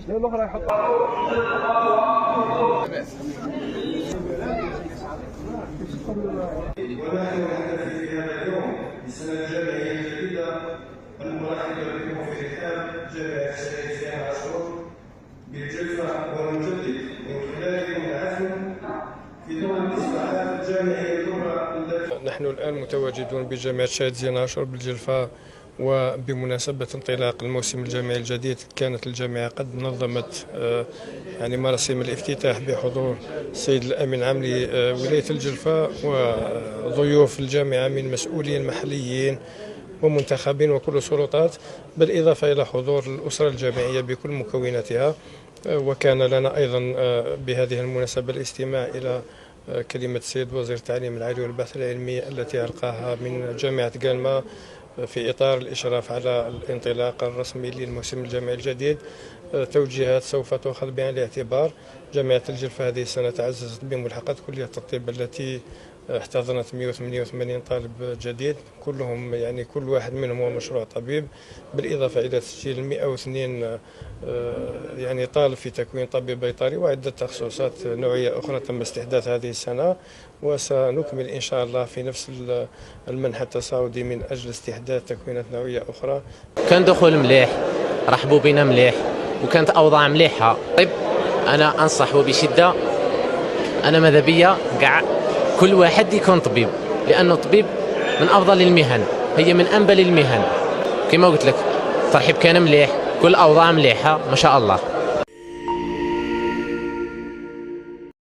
الأخرى يحطها. ونحن نحتفل في هذا اليوم بالسنة الجامعية الجديدة المرحبة بكم في ختام جامعة الشهيد زيان عاشور بالجلفة، ونجدد من خلالكم العزم في دور الإصلاحات الجامعية الكبرى. نحن الآن متواجدون بجامعة الشهيد زيان عاشور بالجلفة، وبمناسبة انطلاق الموسم الجامعي الجديد كانت الجامعة قد نظمت يعني مراسم الافتتاح بحضور السيد الأمين العام لولاية الجلفة وضيوف الجامعة من مسؤولين محليين ومنتخبين وكل السلطات، بالإضافة إلى حضور الأسرة الجامعية بكل مكوناتها. وكان لنا أيضا بهذه المناسبة الاستماع إلى كلمة السيد وزير التعليم العالي والبحث العلمي التي ألقاها من جامعة قالما في إطار الإشراف على الانطلاق الرسمي للموسم الجامعي الجديد. توجيهات سوف تؤخذ بعين الاعتبار. جامعة الجلفة هذه السنة تعززت بملحقات كلية الطب التي احتضنت 188 طالب جديد، كلهم يعني كل واحد منهم هو مشروع طبيب، بالإضافة إلى تسجيل 102 يعني طالب في تكوين طبيب بيطري وعدة تخصصات نوعية أخرى تم استحداث هذه السنة، وسنكمل إن شاء الله في نفس المنحى التصاعدي من أجل استحداث تكوينات نوعية أخرى. كان دخول مليح، رحبوا بنا مليح، وكانت أوضاع مليحة. طيب أنا أنصح وبشدة، أنا ماذا بيا قاع كل واحد يكون طبيب، لأنه الطبيب من أفضل المهن، هي من أنبل المهن. كما قلت لك الترحيب كان مليح، كل أوضاع مليحة ما شاء الله.